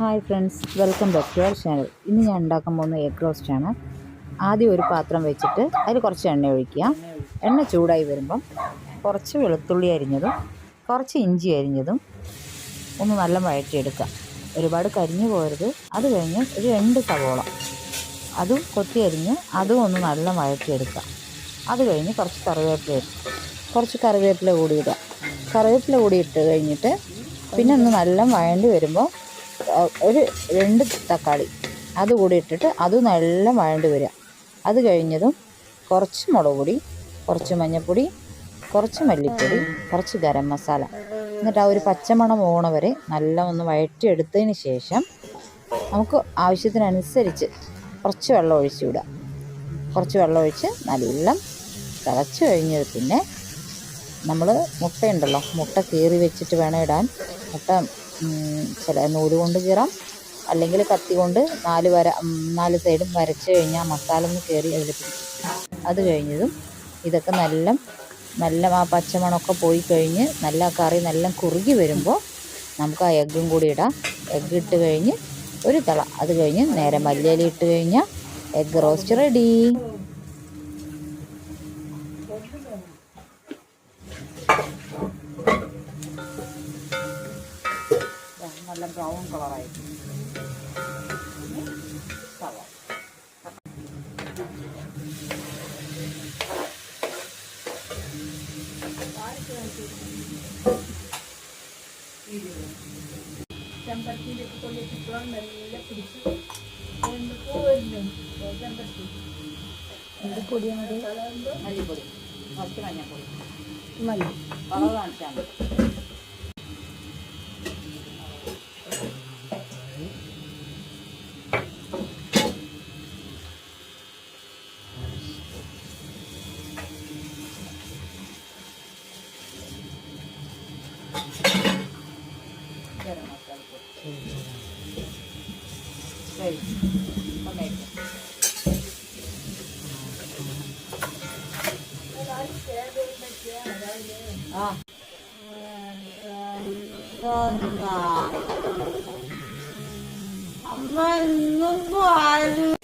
Hi friends, welcome back to our channel. ഇന്ന് ഞാൻ ഉണ്ടാക്കാൻ പോകുന്ന എഗ് റോസ്റ്റാണ്. ആദ്യം ഒരു പാത്രം വെച്ചിട്ട് അതിൽ കുറച്ച് എണ്ണ ഒഴിക്കുക. എണ്ണ ചൂടായി വരുമ്പം കുറച്ച് വെളുത്തുള്ളി അരിഞ്ഞതും കുറച്ച് ഇഞ്ചി അരിഞ്ഞതും ഒന്ന് നല്ല വഴറ്റിയെടുക്കുക. ഒരുപാട് കരിഞ്ഞു പോകരുത്. അത് കഴിഞ്ഞ് ഒരു 2 സവോള അതും കൊത്തി അരിഞ്ഞ് അതും ഒന്ന് നല്ല വഴറ്റിയെടുക്കുക. അത് കഴിഞ്ഞ് കുറച്ച് കറിവേപ്പില കൂടി ഇടുക. കറിവേപ്പില കൂടി ഇട്ട് കഴിഞ്ഞിട്ട് പിന്നെ ഒന്ന് നല്ല വഴണ്ടി വരുമ്പോൾ ഒരു 2 തക്കാളി അതുകൂടി ഇട്ടിട്ട് അത് നല്ല വഴണ്ടി വരിക. അത് കഴിഞ്ഞതും കുറച്ച് മുളക് പൊടി, കുറച്ച് മഞ്ഞൾപ്പൊടി, കുറച്ച് മല്ലിപ്പൊടി, കുറച്ച് ഗരം മസാല, എന്നിട്ട് ആ ഒരു പച്ചമണം പോകണ വരെ നല്ല ഒന്ന് വഴറ്റിയെടുത്തതിന് ശേഷം നമുക്ക് ആവശ്യത്തിനനുസരിച്ച് കുറച്ച് വെള്ളം ഒഴിച്ച് വിടുക. കുറച്ച് വെള്ളം ഒഴിച്ച് നല്ല തിളച്ച് കഴിഞ്ഞത് പിന്നെ നമ്മൾ മുട്ടയുണ്ടല്ലോ, മുട്ട കീറി വെച്ചിട്ട് വേണം ഇടാൻ. മുട്ട ചില നൂല് കൊണ്ട് കീറാം, അല്ലെങ്കിൽ കത്തി കൊണ്ട് 4 സൈഡും വരച്ച് കഴിഞ്ഞാൽ മസാല ഒന്ന് കയറി അതിൽ പിടിക്കും. അത് കഴിഞ്ഞതും ഇതൊക്കെ നല്ല ആ പച്ചമണമൊക്കെ പോയി കഴിഞ്ഞ് നല്ല കറി നല്ല കുറുകി വരുമ്പോൾ നമുക്ക് ആ എഗ്ഗും കൂടി ഇടാം. എഗ്ഗ് ഇട്ട് കഴിഞ്ഞ് ഒരു തിള, അത് കഴിഞ്ഞ് നേരെ മല്ലിയില ഇട്ട് കഴിഞ്ഞാൽ എഗ്ഗ് റോസ്റ്റ് റെഡി. നല്ല ബ്രൗൺ കളറായി ചെമ്പരത്തിയിലേക്ക് കൊള്ളിച്ചിട്ടുള്ള നല്ല പിടിച്ച് എന്ത് പൊടിയാണ്? മല്ലിപ്പൊടി, കുറച്ച് മഞ്ഞൾപ്പൊടി, കളർ കാണിച്ചാൽ മതി. ഗരം മസാലപ്പൊടി, ടൊമാറ്റോ